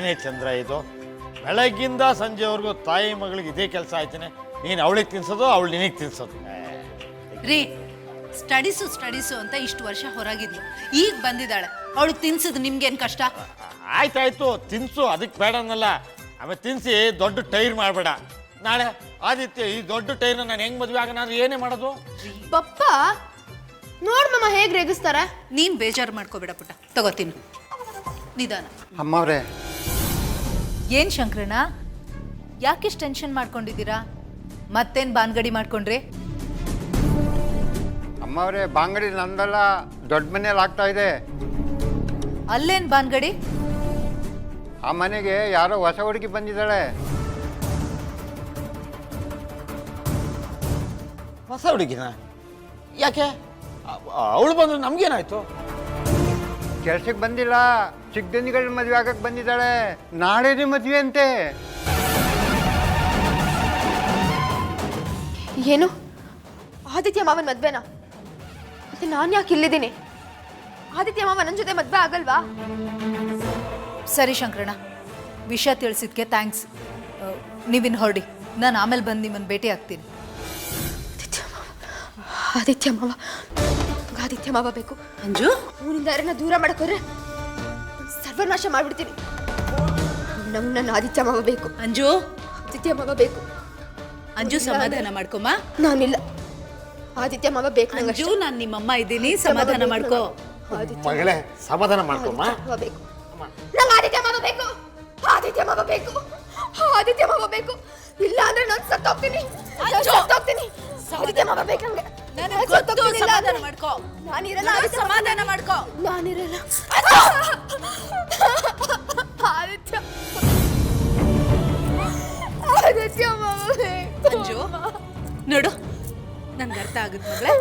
ಏನೇ ಚಂದ್ರ ಇದು? ಬೆಳಗ್ಗಿಂದ ಸಂಜೆವರೆಗೂ ತಾಯಿ ಮಗಳಿಗೆ ಇದೇ ಕೆಲಸ ಆಯ್ತಾನೆ. ನೀನು ಅವಳಿಗೆ ತಿನ್ಸೋದು, ಅವಳು ನಿನಗೆ ತಿನ್ಸೋದು. ರೀ, ಸ್ಟಡೀಸು ಅಂತ ಇಷ್ಟು ವರ್ಷ ಹೊರಗಿದ್ಲು, ಈಗ ಬಂದಿದ್ದಾಳೆ, ಅವಳು ತಿನ್ಸಿದ್ ನಿಮ್ಗೇನು ಕಷ್ಟ? ಆಯ್ತಾಯ್ತು, ತಿನ್ಸು, ಅದಕ್ಕೆ ಬೇಡ ಅನ್ನಲ್ಲ. ಆಮೇಲೆ ತಿನ್ಸಿ ದೊಡ್ಡ ಟೈರ್ ಮಾಡಬೇಡ. ನಾಳೆ ಆದಿತ್ಯ ಈ ದೊಡ್ಡ ಟೈರ್ನ ನಾನು ಹೆಂಗ್ ಮದುವೆ ಆಗ ನಾನು ಏನೇ ಮಾಡೋದು? ಪಪ್ಪ ನೋಡ್ ಮಮ್ಮ ಹೇಗ್ ರೇಗಿಸ್ತಾರೆ. ನೀನ್ ಬೇಜಾರು ಮಾಡ್ಕೋಬೇಡ ಪುಟ್ಟ, ತಗೋತೀನಿ ನಿಧಾನ. ಅಮ್ಮವ್ರೆ, ಏನ್ ಶಂಕರಣ್ಣ, ಯಾಕಿಷ್ಟು ಟೆನ್ಷನ್ ಮಾಡ್ಕೊಂಡಿದ್ದೀರಾ? ಮತ್ತೇನ್ ಬಾನ್ಗಡಿ ಮಾಡ್ಕೊಂಡ್ರಿ? ಅಮ್ಮವ್ರೆ, ಬಾಂಗಡಿ ನಂದಲ್ಲ, ದೊಡ್ಡ ಮನೇಲಿ ಆಗ್ತಾ ಇದೆ. ಅಲ್ಲೇನ್ ಬಾನ್ಗಡಿ? ಆ ಮನೆಗೆ ಯಾರೋ ಹೊಸ ಹುಡುಗಿ ಬಂದಿದ್ದಾಳೆ. ಹೊಸ ಹುಡುಗಿನ? ಯಾಕೆ? ಅವಳು ಬಂದ್ರೆ ನಮ್ಗೇನಾಯ್ತು? ಕೆಲ್ಸಕ್ಕೆ ಬಂದಿಲ್ಲ, ಚಿಕ್ಕದನಿಗಳ ಮದುವೆ ಆಗಕ್ಕೆ ಬಂದಿದ್ದಾಳೆ. ನಾಳೆನೇ ಮದುವೆ ಅಂತೆ. ಏನು ಆದಿತ್ಯ ಮಾವನ್ ಮದ್ವೆನಾ? ಮತ್ತೆ ನಾನು ಯಾಕೆ ಇಲ್ಲಿದ್ದೀನಿ? ಆದಿತ್ಯ ಮಾವ ನನ್ನ ಜೊತೆ ಮದ್ವೆ ಆಗಲ್ವಾ? ಸರಿ ಶಂಕರಣ್ಣ, ವಿಷಯ ತಿಳಿಸಿದ್ಕೆ ಥ್ಯಾಂಕ್ಸ್. ನೀವಿನ್ ಹೊರಡಿ, ನಾನು ಆಮೇಲೆ ಬಂದು ನಿಮ್ಮನ್ನು ಭೇಟಿ ಆಗ್ತೀನಿ. ಆದಿತ್ಯ ಮಾವ, ಆದಿತ್ಯ ಮಾವ ಬೇಕು. ಅಂಜು, ಅವನಿಂದ ಯಾರನ್ನ ದೂರ ಮಾಡಕೋದ್ರೆ ಸರ್ವನಾಶ ಮಾಡ್ಬಿಡ್ತೀನಿ. ನನ್ನ ಆದಿತ್ಯ ಮಾವ ಬೇಕು. ಅಂಜು, ಆದಿತ್ಯ ಮಾವ ಬೇಕು. ಅಂಜು ಸಮಾಧಾನ ಮಾಡ್ಕೊಮ್ಮ. ನಾನಿಲ್ಲ, ಆದಿತ್ಯ ಮಾವ ಬೇಕು ನಂಗೆ. ಅಂಜು, ನಾನು ನಿಮ್ಮಮ್ಮ ಇದ್ದೀನಿ, ಸಮಾಧಾನ ಮಾಡ್ಕೋ. ಮಗಳೇ, ಸಮಾಧಾನ ಮಾಡ್ಕೊಮ್ಮ. ಬೇಕು ನಂಗೆ, ಆದಿತ್ಯ ಮಾವ ಬೇಕು. ಆದಿತ್ಯ ಮಾವ ಬೇಕು. ಆದಿತ್ಯ ಮಾವ ಬೇಕು. ಇಲ್ಲ ಅಂದ್ರೆ ನಾನು ಸತ್ತೋಗ್ತೀನಿ. ಸತ್ತೋಗ್ತೀನಿ. ಆದಿತ್ಯ ಮಾವ ಬೇಕು ನಂಗೆ. ಸಮಾಧಾನ ಮಾಡ್ಕೋ. ನಾನಿರಲ್ಲ. ಸಮಾಧಾನ ಮಾಡ್ಕೋ. ನಾನಿರಲ್ಲ. ಆದಿತ್ಯ, ಆದಿತ್ಯ ಮಾವ ಬೇಕು. ಅಂಜು, ನೋಡು, ನನ್ಗೆ ಅರ್ಥ ಆಗುತ್ತೆ ಮಗಳೇ.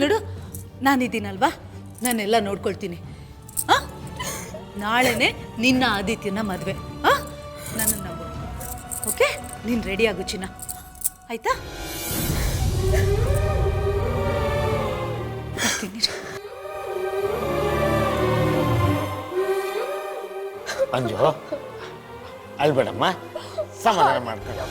ನೋಡು, ನಾನಿದ್ದೀನಲ್ವಾ, ನಾನೆಲ್ಲ ನೋಡ್ಕೊಳ್ತೀನಿ. ನಾಳೆನೆ ನಿನ್ನ ಆದಿತ್ಯನ ಮದುವೆ. ನನ್ನ ನಂಬು, ಓಕೆ? ನೀನು ರೆಡಿ ಆಗು ಚಿನ್ನ, ಆಯ್ತಾ? ಬರ್ತೀನಿ. ಅಂಜು, ಅಳ್ಬೇಡಮ್ಮ, ಸಮಾಧಾನ ಮಾಡ್ಕೊಳ್ಳ.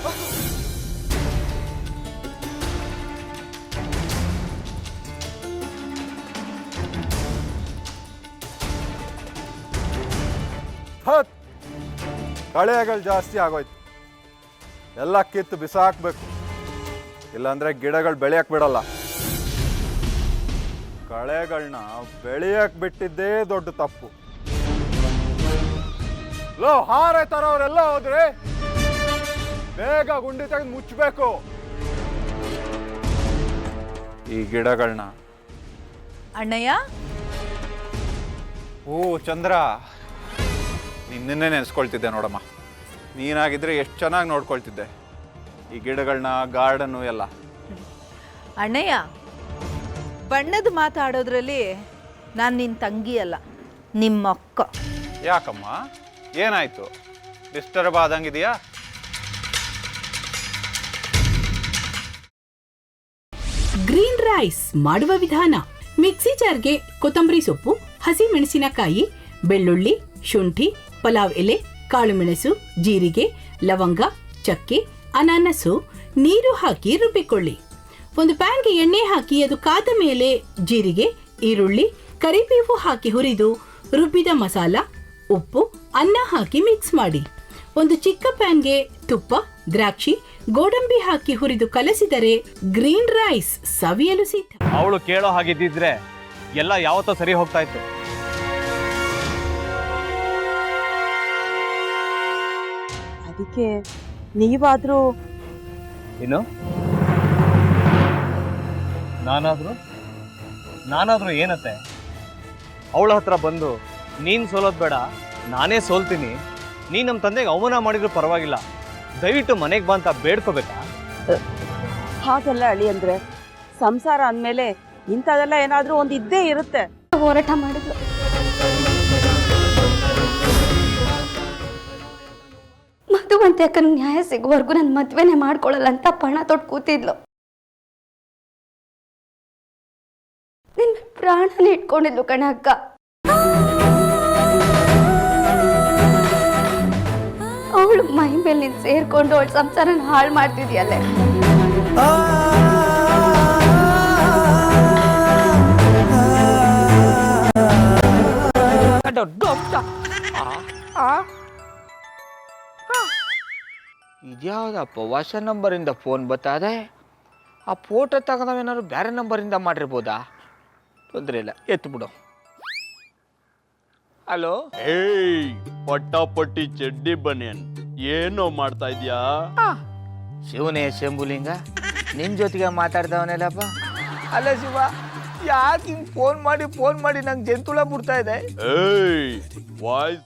ಕಳೆಗಳು ಜಾಸ್ತಿ ಆಗೋಯ್ತು, ಎಲ್ಲ ಕಿತ್ತು ಬಿಸಾಕ್ಬೇಕು, ಇಲ್ಲಾಂದ್ರೆ ಗಿಡಗಳು ಬೆಳೆಯಕ್ಕೆ ಬಿಡಲ್ಲ. ಕಳೆಗಳನ್ನ ಬೆಳೆಯಕ್ಕೆ ಬಿಟ್ಟಿದ್ದೇ ದೊಡ್ಡ ತಪ್ಪು. ಲೋ, ಹಾರೈತಾರವರೆಲ್ಲ ಹೋದ್ರೆ ಬೇಗ ಗುಂಡಿ ತೆಗೆದು ಮುಚ್ಚಬೇಕು ಈ ಗಿಡಗಳನ್ನ. ಅಣ್ಣಯ್ಯ. ಓ ಚಂದ್ರ, ನಿನ್ನೆ ನೆನೆಸ್ಕೊಳ್ತಿದ್ದೆ ನೋಡಮ್ಮ. ನೀನಾಗಿದ್ರೆ ಎಷ್ಟು ಚೆನ್ನಾಗಿ ನೋಡ್ಕೊಳ್ತಿದ್ದೆ ಈ ಗಿಡಗಳನ್ನ, ಗಾರ್ಡನ್ನು ಎಲ್ಲ. ಅಣ್ಣಯ್ಯ, ಬಣ್ಣದ ಮಾತಾಡೋದ್ರಲ್ಲಿ ನಾನು ನಿನ್ನ ತಂಗಿ ಅಲ್ಲ, ನಿಮ್ಮ ಅಕ್ಕ. ಯಾಕಮ್ಮ, ಏನಾಯ್ತು? ಡಿಸ್ಟರ್ಬ್ ಆದಂಗಿದೆಯಾ? ಗ್ರೀನ್ ರೈಸ್ ಮಾಡುವ ವಿಧಾನ: ಮಿಕ್ಸಿ ಜಾರ್ಗೆ ಕೊತ್ತಂಬರಿ ಸೊಪ್ಪು, ಹಸಿ ಮೆಣಸಿನಕಾಯಿ, ಬೆಳ್ಳುಳ್ಳಿ, ಶುಂಠಿ, ಪಲಾವ್ ಎಲೆ, ಕಾಳುಮೆಣಸು, ಜೀರಿಗೆ, ಲವಂಗ, ಚಕ್ಕೆ, ಅನಾನಸು, ನೀರು ಹಾಕಿ ರುಬ್ಬಿಕೊಳ್ಳಿ. ಒಂದು ಪ್ಯಾನ್ಗೆ ಎಣ್ಣೆ ಹಾಕಿ ಅದು ಕಾದ ಮೇಲೆ ಜೀರಿಗೆ, ಈರುಳ್ಳಿ, ಕರಿಬೇವು ಹಾಕಿ ಹುರಿದು ರುಬ್ಬಿದ ಮಸಾಲ, ಉಪ್ಪು, ಅನ್ನ ಹಾಕಿ ಮಿಕ್ಸ್ ಮಾಡಿ. ಒಂದು ಚಿಕ್ಕ ಪ್ಯಾನ್ಗೆ ತುಪ್ಪ, ದ್ರಾಕ್ಷಿ, ಗೋಡಂಬಿ ಹಾಕಿ ಹುರಿದು ಕಲಸಿದರೆ ಗ್ರೀನ್ ರೈಸ್ ಸವಿಯಲು ಸಿದ್ಧ. ಅವಳು ಕೇಳೋ ಹಾಗಿದ್ದಿದ್ರೆ ಎಲ್ಲ ಯಾವತ್ತೋ ಸರಿ ಹೋಗ್ತಾ ಇತ್ತು. ಅದಕ್ಕೆ ನೀವಾದ್ರೂ ಏನು? ನಾನಾದ್ರೂ ಏನತ್ತೆ? ಅವಳ ಹತ್ರ ಬಂದು ನೀನು ಸೋಲೋದು ಬೇಡ, ನಾನೇ ಸೋಲ್ತೀನಿ, ನೀನು ನಮ್ಮ ತಂದೆಗೆ ಅವಮಾನ ಮಾಡಿದ್ರು ಪರವಾಗಿಲ್ಲ, ದಯವಿಟ್ಟು ಮನೆಗೆ ಬಾ ಅಂತ ಬೇಡ್ಕೋಬೇಕಾ? ಹಾಗೆಲ್ಲ ಅಳಿ ಅಂದ್ರೆ ಸಂಸಾರ ಅಂದಮೇಲೆ ಇಂಥದೆಲ್ಲ ಏನಾದ್ರೂ ಒಂದು ಇದ್ದೇ ಇರುತ್ತೆ. ಹೋರಾಟ ಮಾಡಿದ್ಲು. ಮಧುವಂತೆ ಅಕ್ಕನ ನ್ಯಾಯ ಸಿಗುವವರೆಗೂ ನನ್ನ ಮದ್ವೆನೇ ಮಾಡ್ಕೊಳ್ಳಲ್ಲ ಅಂತ ಪಣ ತೊಟ್ಟು ಕೂತಿದ್ಲು. ನಿನ್ನ ಪ್ರಾಣನೇ ಇಟ್ಕೊಂಡಿದ್ಲು ಕಣ ಅಕ್ಕ. ಅವಳು ಮೈ ಮೇಲೆ ನೀನು ಸೇರ್ಕೊಂಡು ಅವಳ ಸಂಸಾರನ ಹಾಳು ಮಾಡ್ತಿದ್ಯಲ್ಲೇ. ಇದ್ಯಾವುದಪ್ಪ ಹೊಸ ನಂಬರಿಂದ ಫೋನ್ ಬರ್ತದೆ. ಆ ಫೋಟೋ ತಗೊಂಡವೇನಾದ್ರು ಬೇರೆ ನಂಬರಿಂದ ಮಾಡಿರ್ಬೋದಾ? ತೊಂದರೆ ಇಲ್ಲ, ಎತ್ತು ಬಿಡು. ಹಲೋ, ಏಯ್ ಪಟ್ಟಾಪಟ್ಟಿ ಚಡ್ಡಿ ಬನಿಯನ್, ಏನೋ ಮಾಡ್ತಾ ಇದ್ಯಾ? ಶಿವನೇ ಶಂಭುಲಿಂಗ, ನಿನ್ ಜೊತೆಗೆ ಮಾತಾಡ್ದವನೇಲಪ್ಪ. ಅಲ್ಲ ಶಿವ, ಯಾಕೆ ಹಿಂಗ್ ಫೋನ್ ಮಾಡಿ ನಂಗೆ ಜಂತುಳ ಬಿಡ್ತಾ ಇದೆ? ಏಯ್ ವಾಯ್ಸ್